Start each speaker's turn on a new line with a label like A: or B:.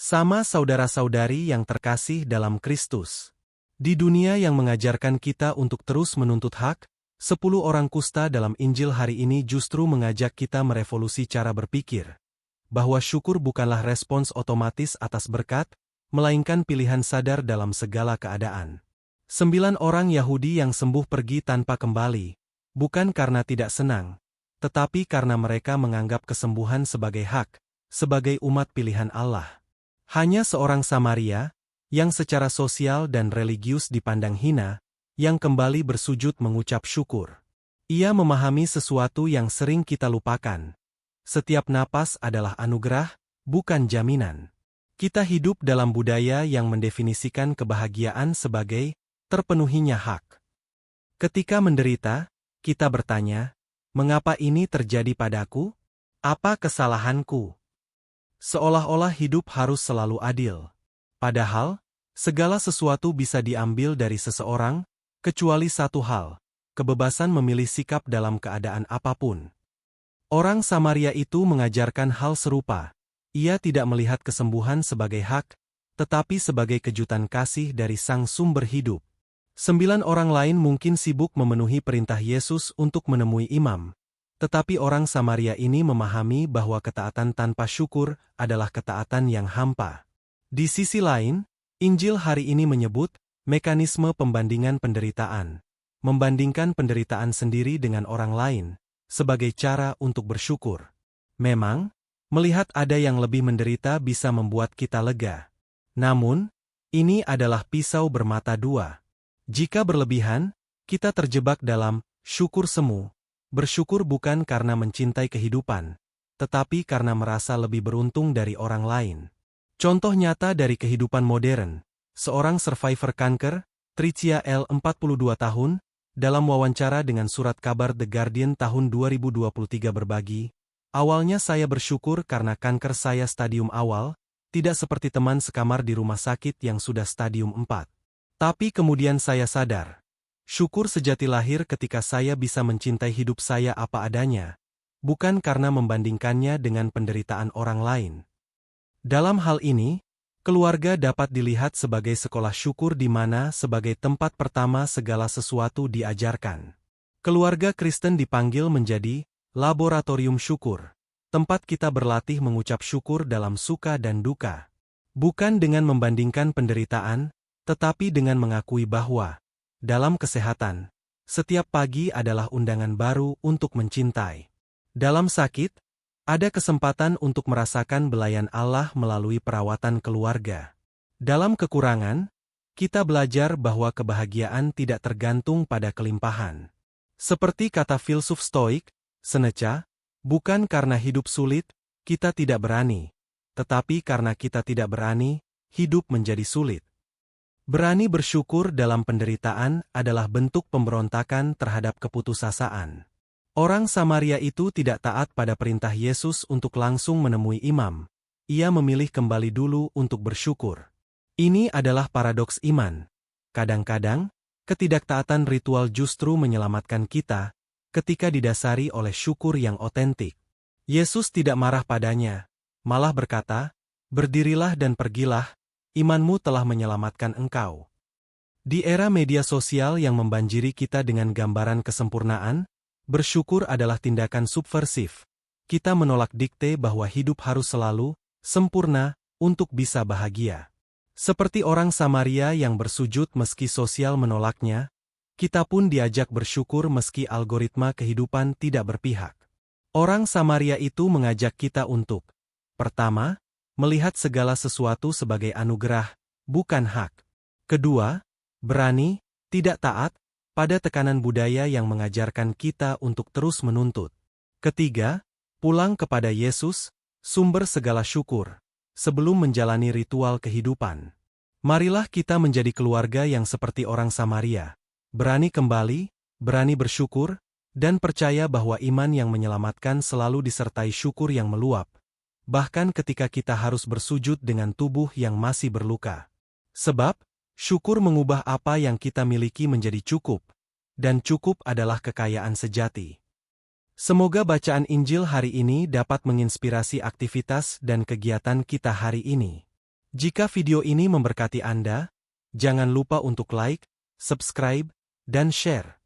A: Sama saudara-saudari yang terkasih dalam Kristus. Di dunia yang mengajarkan kita untuk terus menuntut hak, 10 orang kusta dalam Injil hari ini justru mengajak kita merevolusi cara berpikir. Bahwa syukur bukanlah respons otomatis atas berkat, melainkan pilihan sadar dalam segala keadaan. 9 orang Yahudi yang sembuh pergi tanpa kembali, bukan karena tidak senang, tetapi karena mereka menganggap kesembuhan sebagai hak, sebagai umat pilihan Allah. Hanya seorang Samaria, yang secara sosial dan religius dipandang hina, yang kembali bersujud mengucap syukur. Ia memahami sesuatu yang sering kita lupakan. Setiap napas adalah anugerah, bukan jaminan. Kita hidup dalam budaya yang mendefinisikan kebahagiaan sebagai terpenuhinya hak. Ketika menderita, kita bertanya, mengapa ini terjadi padaku? Apa kesalahanku? Seolah-olah hidup harus selalu adil. Padahal, segala sesuatu bisa diambil dari seseorang, kecuali satu hal, kebebasan memilih sikap dalam keadaan apapun. Orang Samaria itu mengajarkan hal serupa. Ia tidak melihat kesembuhan sebagai hak, tetapi sebagai kejutan kasih dari Sang Sumber Hidup. 9 orang lain mungkin sibuk memenuhi perintah Yesus untuk menemui imam. Tetapi orang Samaria ini memahami bahwa ketaatan tanpa syukur adalah ketaatan yang hampa. Di sisi lain, Injil hari ini menyebut mekanisme pembandingan penderitaan. Membandingkan penderitaan sendiri dengan orang lain, sebagai cara untuk bersyukur. Memang, melihat ada yang lebih menderita bisa membuat kita lega. Namun, ini adalah pisau bermata dua. Jika berlebihan, kita terjebak dalam syukur semu. Bersyukur bukan karena mencintai kehidupan, tetapi karena merasa lebih beruntung dari orang lain. Contoh nyata dari kehidupan modern, seorang survivor kanker, Tricia L. 42 tahun, dalam wawancara dengan surat kabar The Guardian tahun 2023 berbagi, awalnya saya bersyukur karena kanker saya stadium awal, tidak seperti teman sekamar di rumah sakit yang sudah stadium 4. Tapi kemudian saya sadar. Syukur sejati lahir ketika saya bisa mencintai hidup saya apa adanya, bukan karena membandingkannya dengan penderitaan orang lain. Dalam hal ini, keluarga dapat dilihat sebagai sekolah syukur di mana sebagai tempat pertama segala sesuatu diajarkan. Keluarga Kristen dipanggil menjadi laboratorium syukur, tempat kita berlatih mengucap syukur dalam suka dan duka. Bukan dengan membandingkan penderitaan, tetapi dengan mengakui bahwa dalam kesehatan, setiap pagi adalah undangan baru untuk mencintai. Dalam sakit, ada kesempatan untuk merasakan belayan Allah melalui perawatan keluarga. Dalam kekurangan, kita belajar bahwa kebahagiaan tidak tergantung pada kelimpahan. Seperti kata filsuf Stoik, Seneca, bukan karena hidup sulit, kita tidak berani, tetapi karena kita tidak berani, hidup menjadi sulit. Berani bersyukur dalam penderitaan adalah bentuk pemberontakan terhadap keputusasaan. Orang Samaria itu tidak taat pada perintah Yesus untuk langsung menemui imam. Ia memilih kembali dulu untuk bersyukur. Ini adalah paradoks iman. Kadang-kadang, ketidaktaatan ritual justru menyelamatkan kita, ketika didasari oleh syukur yang otentik. Yesus tidak marah padanya, malah berkata, "Berdirilah dan pergilah, imanmu telah menyelamatkan engkau." Di era media sosial yang membanjiri kita dengan gambaran kesempurnaan, bersyukur adalah tindakan subversif. Kita menolak dikte bahwa hidup harus selalu sempurna untuk bisa bahagia. Seperti orang Samaria yang bersujud meski sosial menolaknya, kita pun diajak bersyukur meski algoritma kehidupan tidak berpihak. Orang Samaria itu mengajak kita untuk, pertama, melihat segala sesuatu sebagai anugerah, bukan hak. Kedua, berani, tidak taat, pada tekanan budaya yang mengajarkan kita untuk terus menuntut. Ketiga, pulang kepada Yesus, sumber segala syukur, sebelum menjalani ritual kehidupan. Marilah kita menjadi keluarga yang seperti orang Samaria, berani kembali, berani bersyukur, dan percaya bahwa iman yang menyelamatkan selalu disertai syukur yang meluap. Bahkan ketika kita harus bersujud dengan tubuh yang masih berluka. Sebab, syukur mengubah apa yang kita miliki menjadi cukup, dan cukup adalah kekayaan sejati. Semoga bacaan Injil hari ini dapat menginspirasi aktivitas dan kegiatan kita hari ini. Jika video ini memberkati Anda, jangan lupa untuk like, subscribe, dan share.